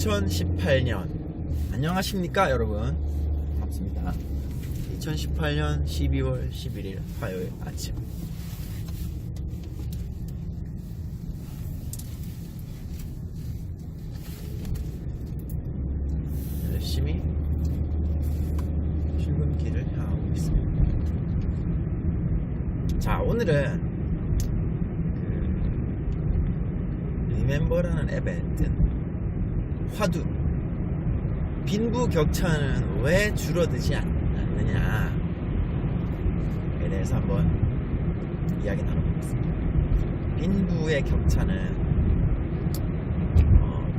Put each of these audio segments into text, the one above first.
2018년 안녕하십니까 여러분, 반갑습니다. 2018년 12월 11일 화요일 아침, 열심히 출근길을 향하고 있습니다. 자, 오늘은 리멤버라는 앱에 뜬 화두, 빈부격차는 왜 줄어들지 않느냐에 대해서 한번 이야기 나눠보겠습니다. 빈부의 격차는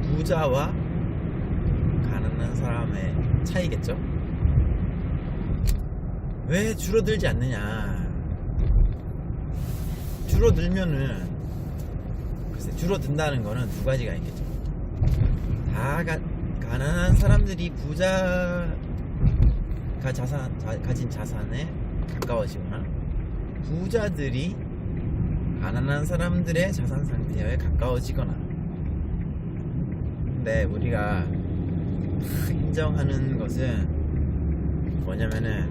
부자와 가난한 사람의 차이겠죠. 왜 줄어들지 않느냐, 줄어들면은, 글쎄, 줄어든다는 거는 두 가지가 있겠죠. 다 가난한 사람들이 부자가 가진 자산에 가까워지거나, 부자들이 가난한 사람들의 자산 상태에 가까워지거나. 근데 우리가 인정하는 것은 뭐냐면은,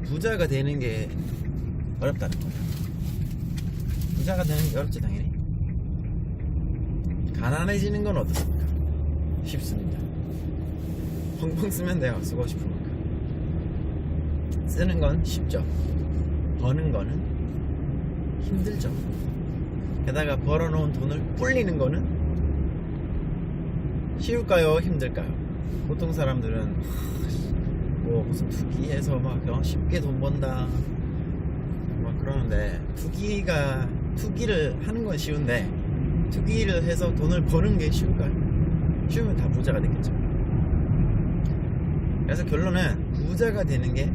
부자가 되는 게 어렵다는 거야. 부자가 되는 게 어렵지, 당연히. 가난해지는 건 어떻습니까? 쉽습니다. 펑펑 쓰면 돼요. 쓰고 싶은 만큼. 쓰는 건 쉽죠. 버는 거는 힘들죠. 게다가 벌어놓은 돈을 불리는 거는 쉬울까요? 힘들까요? 보통 사람들은 뭐 무슨 투기해서 막 쉽게 돈 번다 막 그러는데, 투기를 하는 건 쉬운데 투기를 해서 돈을 버는 게 쉬울까요? 쉬우면 다 부자가 되겠죠. 그래서 결론은 부자가 되는 게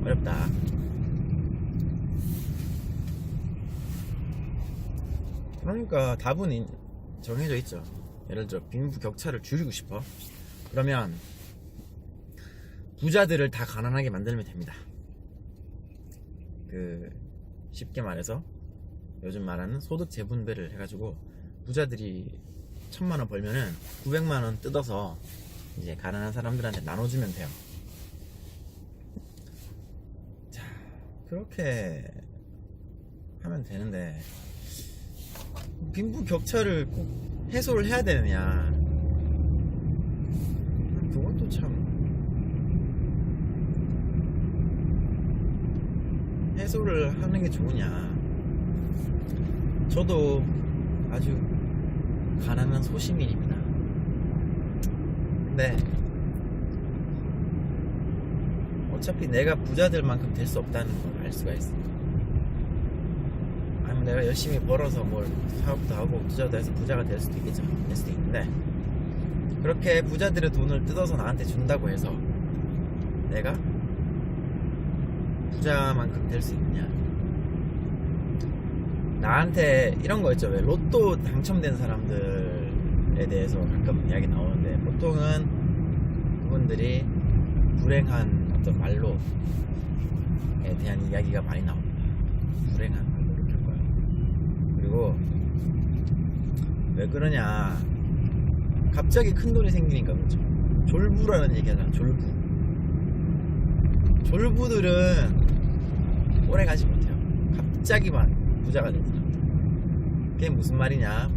어렵다. 그러니까 답은 정해져 있죠. 예를 들어 빈부격차를 줄이고 싶어? 그러면 부자들을 다 가난하게 만들면 됩니다. 쉽게 말해서 요즘 말하는 소득 재분배를 해가지고, 부자들이 1000만원 벌면은 900만원 뜯어서 이제 가난한 사람들한테 나눠주면 돼요. 자, 그렇게 하면 되는데, 빈부격차를 꼭 해소를 해야 되느냐, 그것도 참 해소를 하는 게 좋으냐. 저도 아주 가난한 소시민입니다. 근데 어차피 내가 부자들만큼 될 수 없다는 걸 알 수가 있어. 아니면 내가 열심히 벌어서 뭘 사업도 하고 투자도 해서 부자가 될 수도 있겠죠. 될 수도 있는데, 그렇게 부자들의 돈을 뜯어서 나한테 준다고 해서 내가 부자만큼 될 수 있느냐. 나한테 이런 거 있죠. 왜 로또 당첨된 사람들에 대해서 가끔 이야기 나오는데, 보통은 그분들이 불행한 어떤 말로에 대한 이야기가 많이 나옵니다. 불행한 말로 이렇게 할 거예요. 그리고 왜 그러냐, 갑자기 큰 돈이 생기니까 그렇죠. 졸부라는 얘기 하잖아. 졸부들은 오래 가지 못해요. 갑자기만 부자가 되는 사람. 그게 무슨 말이냐,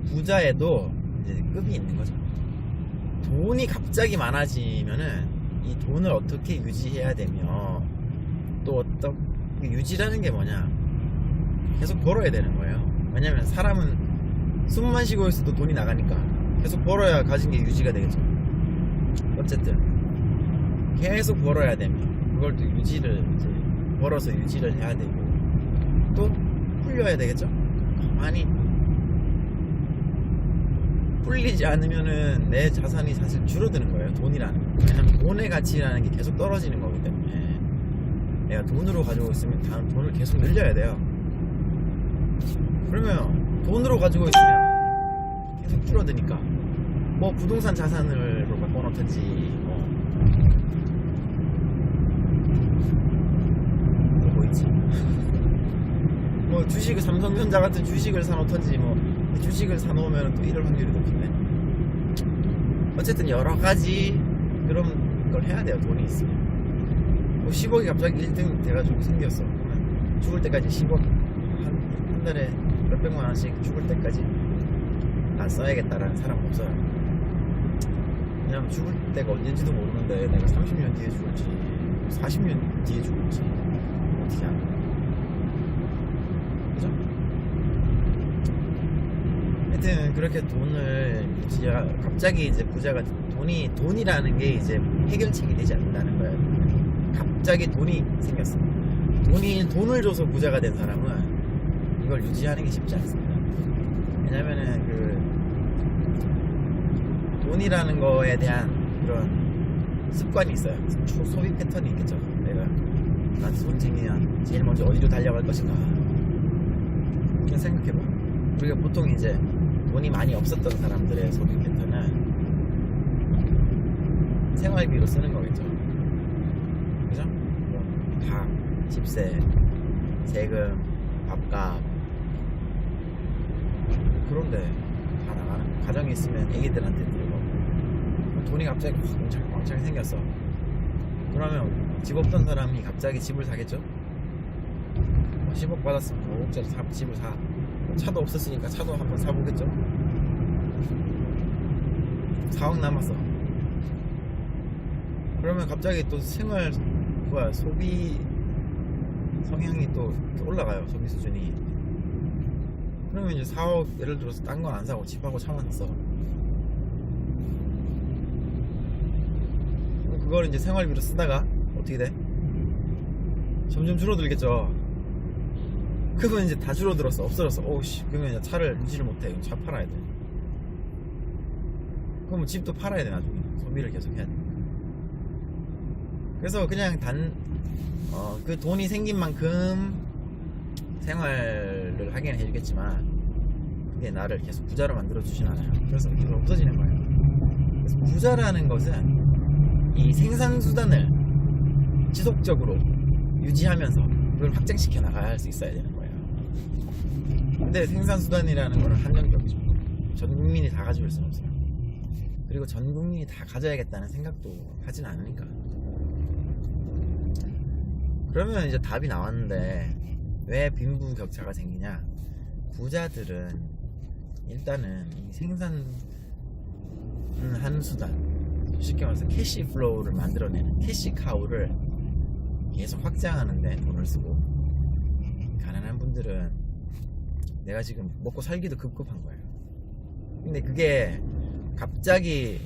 부자에도 이제 급이 있는 거죠. 돈이 갑자기 많아지면은 이 돈을 어떻게 유지해야 되며, 또 어떻게 유지라는 게 뭐냐, 계속 벌어야 되는 거예요. 왜냐면 사람은 숨만 쉬고 있어도 돈이 나가니까 계속 벌어야 가진 게 유지가 되겠죠. 어쨌든 계속 벌어야 되며, 그걸 또 벌어서 유지를 해야 되고, 또 불려야 되겠죠. 많이 불리지 않으면은 내 자산이 사실 줄어드는 거예요. 돈이라는 거. 왜냐면 돈의 가치라는 게 계속 떨어지는 거기 때문에, 내가 돈으로 가지고 있으면 다음 돈을 계속 늘려야 돼요. 그러면 돈으로 가지고 있으면 계속 줄어드니까, 뭐 부동산 자산으로 바꿔놓든지, 뭐 있지, 뭐 주식을, 삼성전자 같은 주식을 사놓던지, 뭐 주식을 사놓으면 또 이럴 확률이 높은데. 어쨌든 여러 가지 그런 걸 해야 돼요. 돈이 있으면. 뭐 10억이 갑자기 1등 돼가지고 생겼어. 그러면 죽을 때까지 10억 한 달에 몇백만 원씩 죽을 때까지 안 써야겠다라는 사람은 없어요. 왜냐면 죽을 때가 언젠지도 모르는데 내가 30년 뒤에 죽을지 40년 뒤에 죽을지 어떻게 알아? 그죠? 하여튼 그렇게 돈을 갑자기 이제 부자가 돈이라는 게 이제 해결책이 되지 않는다는 거예요. 갑자기 돈이 생겼어. 돈을 줘서 부자가 된 사람은 이걸 유지하는 게 쉽지 않습니다. 왜냐면은 돈이라는 거에 대한 그런 습관이 있어요. 소비 패턴이 있겠죠. 내가 나한테 돈 생기면 제일 먼저 어디로 달려갈 것인가. 그냥 생각해봐. 우리가 보통 이제 돈이 많이 없었던 사람들의 소비 패턴은 생활비로 쓰는 거겠죠. 그죠? 밥, 집세, 세금, 밥값. 그런데 다 나가는 거. 가정에 있으면 애기들한테 드리고 돈이 갑자기 왕창 생겼어. 그러면 집 없던 사람이 갑자기 집을 사겠죠? 10억 받았으면 5억짜리 집을 사. 차도 없었으니까 차도 한번 사보겠죠? 4억 남았어. 그러면 갑자기 또 소비 성향이 또 올라가요. 소비 수준이. 그러면 이제 4억 예를 들어서 딴 건 안 사고 집하고 차만 샀어. 그걸 이제 생활비로 쓰다가 어떻게 돼? 점점 줄어들겠죠. 그러면 이제 다 줄어들었어. 없어졌어. 오우씨. 그러면 이제 차를 유지를 못해. 차 팔아야 돼. 그러면 집도 팔아야 돼. 나중에 소비를 계속 해야 돼. 그래서 그냥 그 돈이 생긴 만큼 생활을 하긴 해주겠지만 그게 나를 계속 부자로 만들어주진 않아요. 그래서 이게 없어지는 거예요. 그래서 부자라는 것은 이 생산수단을 지속적으로 유지하면서 그걸 확장시켜 나가야 할 수 있어야 되는 거예요. 근데 생산수단이라는 거는 한정적이죠. 전 국민이 다 가지고 있을 수는 없어요. 그리고 전 국민이 다 가져야겠다는 생각도 하진 않으니까. 그러면 이제 답이 나왔는데 왜 빈부격차가 생기냐? 부자들은 일단은 이 생산하는 수단, 쉽게 말해서 캐시 플로우를 만들어내는 캐시 카우를 계속 확장하는데 돈을 쓰고, 가난한 분들은 내가 지금 먹고 살기도 급급한 거예요. 근데 그게 갑자기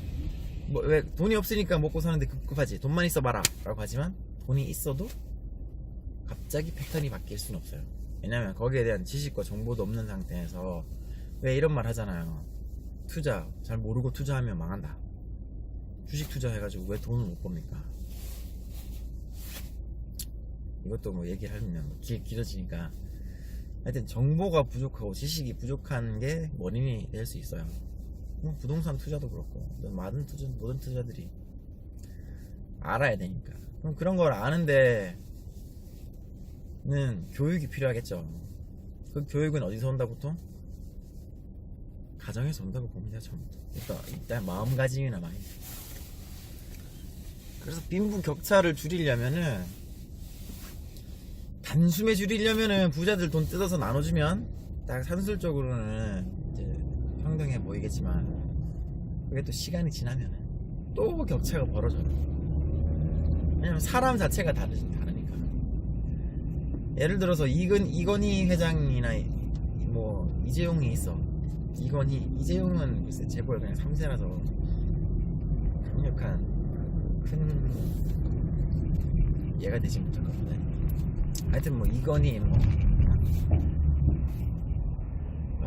왜 돈이 없으니까 먹고 사는데 급급하지, 돈만 있어 봐라 라고 하지만 돈이 있어도 갑자기 패턴이 바뀔 수는 없어요. 왜냐면 거기에 대한 지식과 정보도 없는 상태에서 왜 이런 말 하잖아요. 투자 잘 모르고 투자하면 망한다. 주식 투자해가지고 왜 돈을 못 법니까? 이것도 뭐 얘기하면 길어지니까, 하여튼 정보가 부족하고 지식이 부족한 게 원인이 될 수 있어요. 부동산 투자도 그렇고 모든 투자들이 알아야 되니까. 그럼 그런 걸 아는데 는 교육이 필요하겠죠. 그 교육은 어디서 온다 보통? 가정에서 온다고 봅니다. 처음부터. 그러니까 일단 마음가짐이나 마인드. 그래서 빈부격차를 줄이려면은, 단숨에 줄이려면은 부자들 돈 뜯어서 나눠주면 딱 산술적으로는 이제 평등해 보이겠지만, 그게 또 시간이 지나면은 또 격차가 벌어져요. 왜냐면 사람 자체가 다르니까. 예를 들어서 이건희 회장이나 뭐 이재용이 있어. 이재용은 글쎄 재벌 그냥 3세라서 강력한 큰 얘가 되지 못할 것 같은데, 하여튼 뭐 이건희 뭐가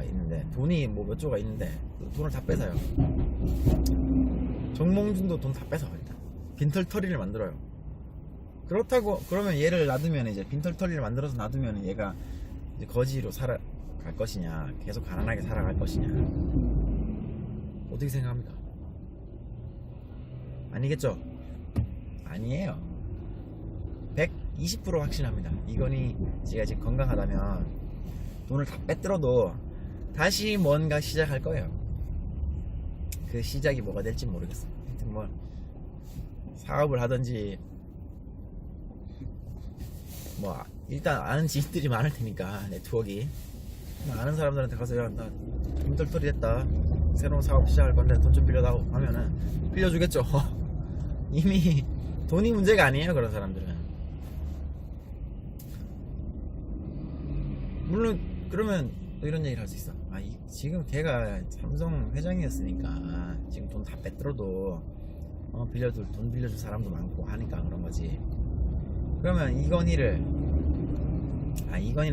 있는데, 돈이 뭐 몇 조가 있는데 돈을 다 뺏어요. 정몽준도 돈 다 뺏어. 일단 빈털터리를 만들어요. 그렇다고 그러면 얘를 놔두면, 이제 빈털터리를 만들어서 놔두면 얘가 이제 거지로 살아갈 것이냐, 계속 가난하게 살아갈 것이냐, 어떻게 생각합니까? 아니겠죠? 아니에요. 120% 확신합니다. 이건희 씨가 지금 건강하다면 돈을 다 빼들어도 다시 뭔가 시작할 거예요. 그 시작이 뭐가 될지 모르겠어. 하여튼 뭐 사업을 하든지 뭐 일단 아는 지인들이 많을 테니까 네트워크가 아는 사람들한테 가서 야, 나 돈떨떨이 됐다, 새로운 사업 시작할 건데 돈 좀 빌려다오 하면은 빌려주겠죠. 이미 돈이 문제가 아니에요, 그런 사람들은. 물론 그러면 또 이런 얘기를 할 수 있어. 지금 걔가 삼성 회장이었으니까 지금 돈 다 뺏들어도 돈 빌려줄 사람도 많고 하니까 그런 거지. 그러면 이건희는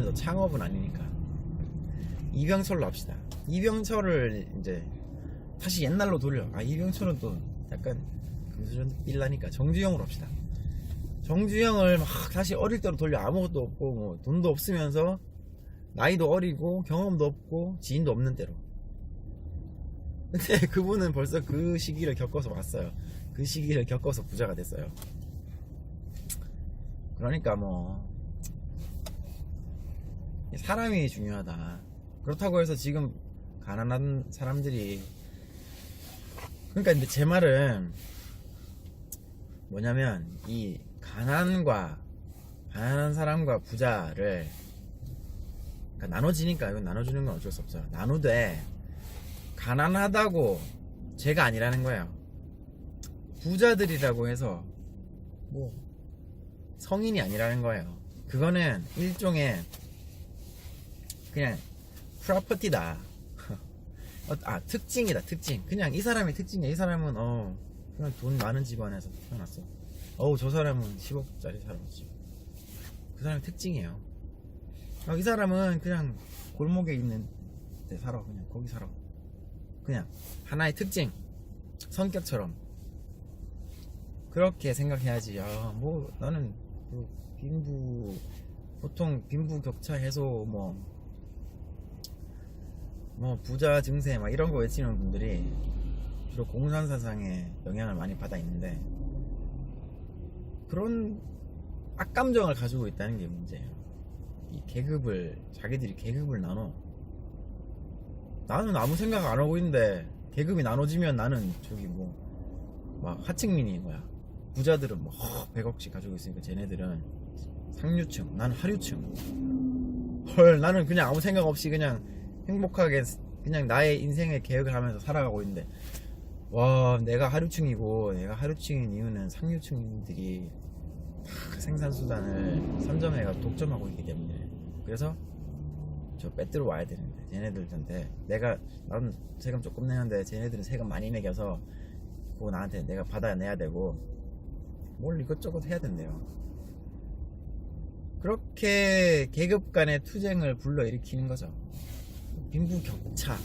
또 창업은 아니니까 이병철로 합시다. 이병철을 이제 다시 옛날로 돌려. 이병철은 또 약간 그 수준 빌라니까 정주영으로 합시다. 정주영을 막 다시 어릴 때로 돌려. 아무것도 없고 뭐 돈도 없으면서 나이도 어리고 경험도 없고 지인도 없는 때로. 근데 그분은 벌써 그 시기를 겪어서 왔어요. 그 시기를 겪어서 부자가 됐어요. 그러니까 뭐 사람이 중요하다. 그렇다고 해서 지금 가난한 사람들이, 그러니까 근데 제 말은 뭐냐면 이 가난한 사람과 부자를 그러니까 나눠지니까 이건 나눠주는 건 어쩔 수 없어요. 나누되 가난하다고 죄가 아니라는 거예요. 부자들이라고 해서 뭐 성인이 아니라는 거예요. 그거는 일종의 그냥 프로퍼티다. 특징이다, 특징. 그냥 이 사람의 특징이야. 이 사람은 그냥 돈 많은 집안에서 태어났어. 저 사람은 10억짜리 살았지. 그 사람의 특징이에요. 이 사람은 그냥 골목에 있는 데 살아. 그냥 거기 살아. 그냥 하나의 특징, 성격처럼 그렇게 생각해야지. 뭐 나는 보통 빈부 격차 해소 뭐 부자 증세 막 이런 거 외치는 분들이 주로 공산사상에 영향을 많이 받아 있는데 그런 악감정을 가지고 있다는 게 문제예요. 자기들이 계급을 나눠. 나는 아무 생각 안 하고 있는데 계급이 나눠지면 나는 막 하층민이 부자들은 100억씩 가지고 있으니까 쟤네들은 상류층, 나는 하류층. 헐, 나는 그냥 아무 생각 없이 그냥 행복하게 그냥 나의 인생의 계획을 하면서 살아가고 있는데 내가 하류층인 이유는 상류층들이 생산수단을 선점해가 독점하고 있기 때문에. 그래서 저 빼들어 와야 되는데 쟤네들한테 나는 세금 조금 내는데 쟤네들은 세금 많이 매겨서 그거 나한테 내가 받아내야 되고 뭘 이것저것 해야 된대요. 그렇게 계급 간의 투쟁을 불러일으키는 거죠. 빈부 격차.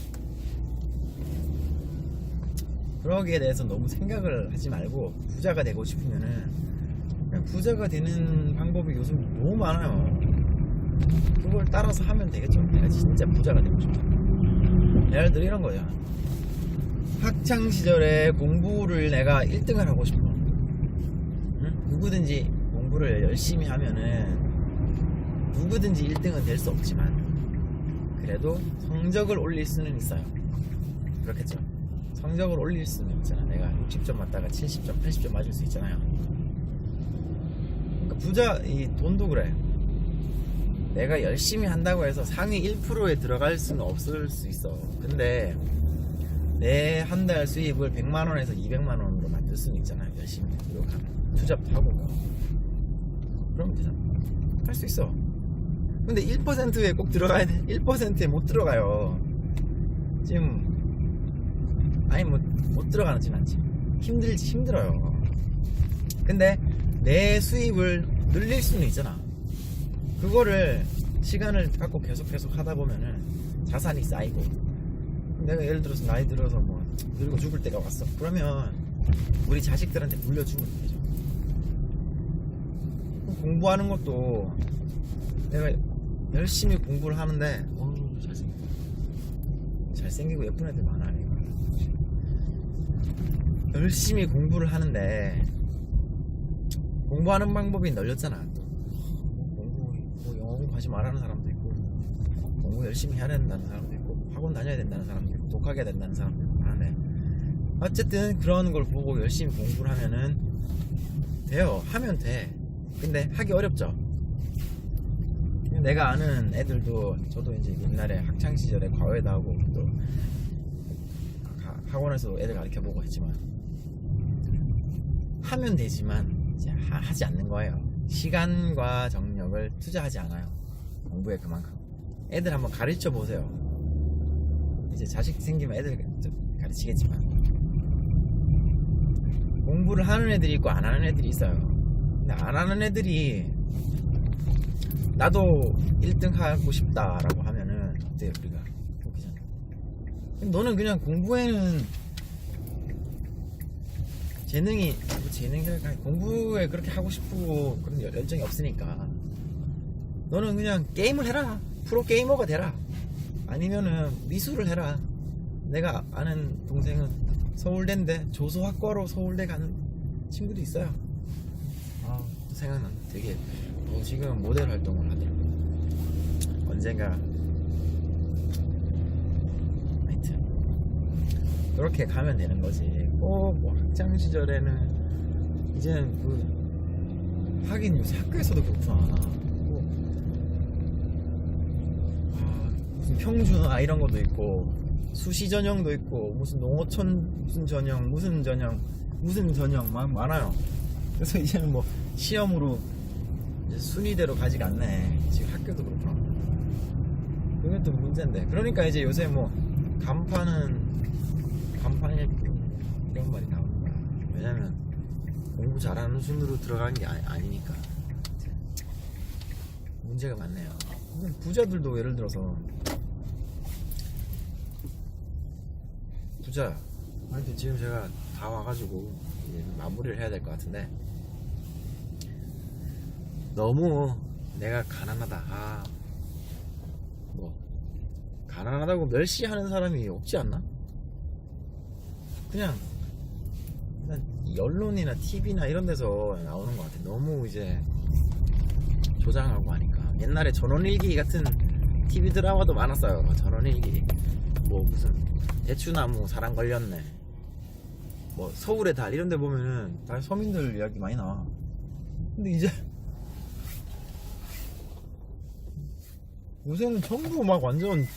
그러기에 대해서 너무 생각을 하지 말고 부자가 되고 싶으면은 그냥 부자가 되는 방법이 요즘 너무 많아요. 그걸 따라서 하면 되겠죠. 내가 진짜 부자가 되고 싶다. 예를 들어 이런 거야. 학창시절에 공부를 내가 1등을 하고 싶어. 응? 누구든지 공부를 열심히 하면은 누구든지 1등은 될 수 없지만 그래도 성적을 올릴 수는 있어요. 그렇겠죠. 성적을 올릴 수는 있잖아. 내가 60점 맞다가 70점, 80점 맞을 수 있잖아요. 그러니까 이 돈도 그래. 내가 열심히 한다고 해서 상위 1%에 들어갈 수는 없을 수 있어. 근데 내 한 달 수입을 100만원에서 200만원으로 만들 수는 있잖아요. 열심히 노력하면 투잡도 하고 그러면 되잖아. 할 수 있어. 근데 1%에 꼭 들어가야 돼. 1%에 못 들어가요. 지금 못 들어가지는 않지. 힘들어요. 근데 내 수입을 늘릴 수는 있잖아. 그거를 시간을 갖고 계속 하다 보면은 자산이 쌓이고, 내가 예를 들어서 나이 들어서 늙어 죽을 때가 왔어. 그러면 우리 자식들한테 물려주면 되죠. 공부하는 것도 내가 열심히 공부를 하는데 잘생기고 예쁜 애들 많아. 열심히 공부를 하는데 공부하는 방법이 널렸잖아. 또 영어 공부하지 말라는 사람도 있고 공부 열심히 해야 된다는 사람도 있고 학원 다녀야 된다는 사람들, 독학해야 된다는 사람들 많은데, 어쨌든 그런 걸 보고 열심히 공부를 하면은 돼요. 하면 돼. 근데 하기 어렵죠. 내가 아는 애들도, 저도 이제 옛날에 학창 시절에 과외도 하고 또 학원에서 애들 가르쳐보고 했지만, 하면 되지만 이제 하지 않는 거예요. 시간과 정력을 투자하지 않아요. 공부에 그만큼. 애들 한번 가르쳐 보세요. 이제 자식 생기면 애들 가르치겠지만, 공부를 하는 애들이 있고 안 하는 애들이 있어요. 근데 안 하는 애들이 나도 1등 하고 싶다라고 하면은 어때요? 우리가 웃기잖아. 너는 그냥 공부에는 공부에 그렇게 하고 싶고 그런 열정이 없으니까 너는 그냥 게임을 해라. 프로게이머가 되라. 아니면은 미술을 해라. 내가 아는 동생은 서울대인데 조소학과로 서울대 가는 친구도 있어요. 생각난다. 되게 지금 모델 활동을 하더라고요. 언젠가. 하여튼 그렇게 가면 되는 거지. 꼭 뭐 학창 시절에는 이제는 하긴 요새 학교에서도 그렇구나. 무슨 평준화 이런 것도 있고 수시 전형도 있고 무슨 농어촌 무슨 전형 막 많아요. 그래서 이제는 뭐 시험으로 이제 순위대로 가지가 않네. 지금 학교도 그렇구나. 그게 또 문제인데. 그러니까 이제 요새 뭐 간판이 이런 말이 나오는 거야. 왜냐면 공부 잘하는 순으로 들어간 게 아니니까. 문제가 많네요. 부자들도 예를 들어서 하여튼 지금 제가 다 와가지고 이제 마무리를 해야 될 것 같은데, 너무 내가 가난하다, 뭐 가난하다고 멸시하는 사람이 없지 않나? 그냥 이 언론이나 TV나 이런 데서 나오는 것 같아. 너무 이제 조장하고 하니까. 옛날에 전원일기 같은 TV 드라마도 많았어요. 전원일기. 뭐 무슨 대추나무 사랑 걸렸네, 뭐 서울의 달 이런 데 보면은 다 서민들 이야기 많이 나와. 근데 이제 요새는 전부 막 완전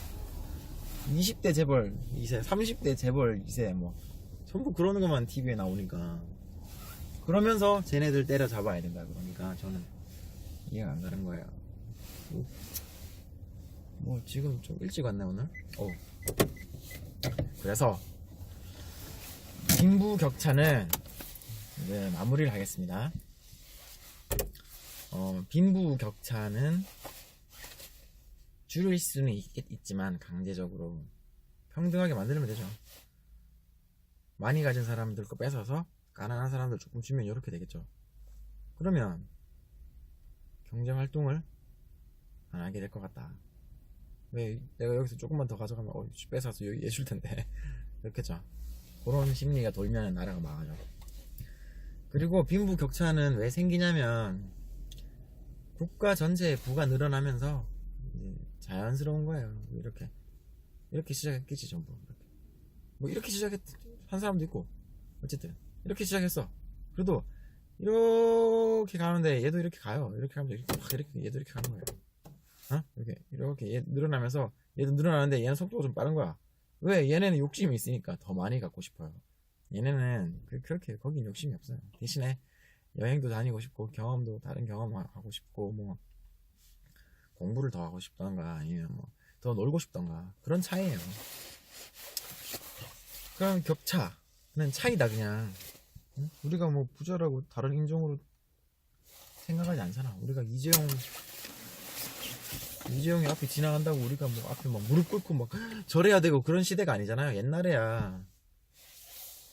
20대 재벌 2세, 30대 재벌 2세 뭐 전부 그러는 것만 TV에 나오니까, 그러면서 쟤네들 때려잡아야 된다 그러니까 저는 이해가 안 가는 거예요. 뭐 지금 좀 일찍 왔네 오늘. 그래서 빈부격차는 이제 마무리를 하겠습니다. 빈부격차는 줄일 수는 있지만 강제적으로 평등하게 만들면 되죠. 많이 가진 사람들 거 뺏어서 가난한 사람들 조금 주면 이렇게 되겠죠. 그러면 경제활동을 안 하게 될 것 같다. 왜 내가 여기서 조금만 더 가져가면 뺏어서 여기 해줄 텐데 그렇겠죠. 그런 심리가 돌면 나라가 망하죠. 그리고 빈부격차는 왜 생기냐면 국가 전체의 부가 늘어나면서 이제 자연스러운 거예요. 이렇게 시작했겠지 전부. 뭐 이렇게 시작한 사람도 있고, 어쨌든 이렇게 시작했어. 그래도 이렇게 가는데 얘도 이렇게 가요. 이렇게 가면 이렇게 얘도 이렇게 가는 거예요. 이렇게 얘 늘어나면서 얘도 늘어나는데 얘는 속도가 좀 빠른 거야. 왜? 얘네는 욕심이 있으니까 더 많이 갖고 싶어요. 얘네는 그렇게 거긴 욕심이 없어요. 대신에 여행도 다니고 싶고 다른 경험하고 싶고 뭐 공부를 더 하고 싶던가 아니면 뭐 더 놀고 싶던가 그런 차이예요. 그럼 격차는 차이다 그냥. 우리가 뭐 부자라고 다른 인종으로 생각하지 않잖아. 우리가 이재용이 앞에 지나간다고 우리가 뭐 앞에 막 무릎 꿇고 막 절해야 되고 그런 시대가 아니잖아요. 옛날에야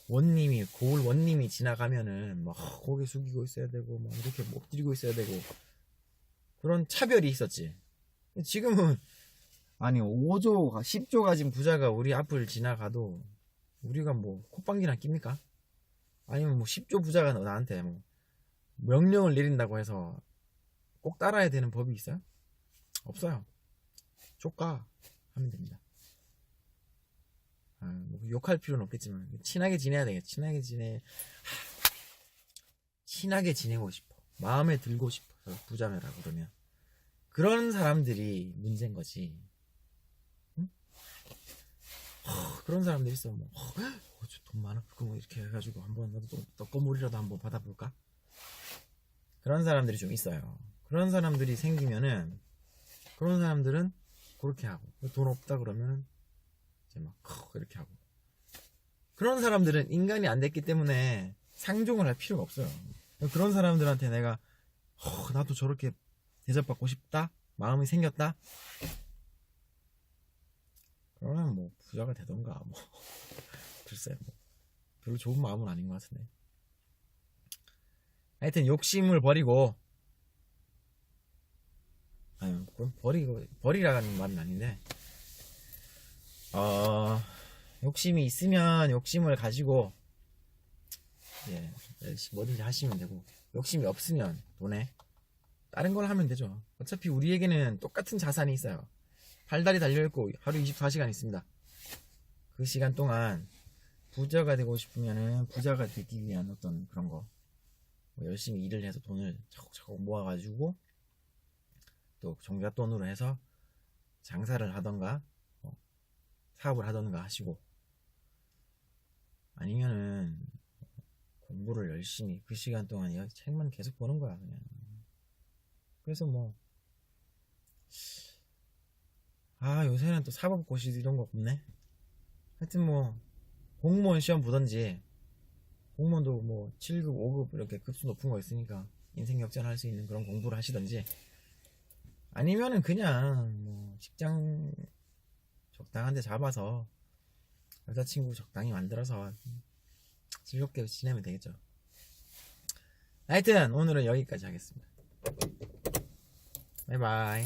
고을 원님이 지나가면은 막 고개 숙이고 있어야 되고 막 이렇게 엎드리고 있어야 되고 그런 차별이 있었지. 지금은 아니 5조 10조 가진 부자가 우리 앞을 지나가도 우리가 뭐 콧방귀나 낍니까? 아니면 뭐 10조 부자가 나한테 뭐 명령을 내린다고 해서 꼭 따라야 되는 법이 있어요? 없어요. 조까 하면 됩니다. 뭐 욕할 필요는 없겠지만 친하게 지내야 되겠. 친하게 지내고 싶어. 마음에 들고 싶어. 부자매라 그러면 그런 사람들이 문제인 거지. 응? 그런 사람들이 있어. 뭐 돈 많아. 뭐 이렇게 해가지고 한번 나도 좀 떡고물이라도 한번 받아볼까? 그런 사람들이 좀 있어요. 그런 사람들이 생기면은 그런 사람들은 그렇게 하고 돈 없다 그러면 이제 막 이렇게 하고 그런 사람들은 인간이 안 됐기 때문에 상종을 할 필요가 없어요. 그런 사람들한테 내가 나도 저렇게 대접받고 싶다 마음이 생겼다 그러면 뭐 부자가 되던가 뭐 글쎄 뭐 별로 좋은 마음은 아닌 것 같은데 하여튼 욕심을 버리고 아니 그건 버리라는 말은 아닌데 욕심이 있으면 욕심을 가지고 뭐든지 하시면 되고 욕심이 없으면 돈에 다른 걸 하면 되죠. 어차피 우리에게는 똑같은 자산이 있어요. 팔다리 달려있고 하루 24시간 있습니다. 그 시간 동안 부자가 되고 싶으면은 부자가 되기 위한 어떤 그런 거 뭐 열심히 일을 해서 돈을 차곡차곡 모아가지고 또 종잣돈으로 해서 장사를 하던가 사업을 하던가 하시고 아니면은 공부를 열심히 그 시간 동안 책만 계속 보는 거야 그냥. 그래서 뭐 요새는 또 사법고시 이런 거 없네. 하여튼 뭐 공무원 시험 보던지 공무원도 뭐 7급 5급 이렇게 급수 높은 거 있으니까 인생 역전할 수 있는 그런 공부를 하시던지 아니면은 그냥 뭐 직장 적당한 데 잡아서 여자친구 적당히 만들어서 즐겁게 지내면 되겠죠. 하여튼 오늘은 여기까지 하겠습니다. 바이바이.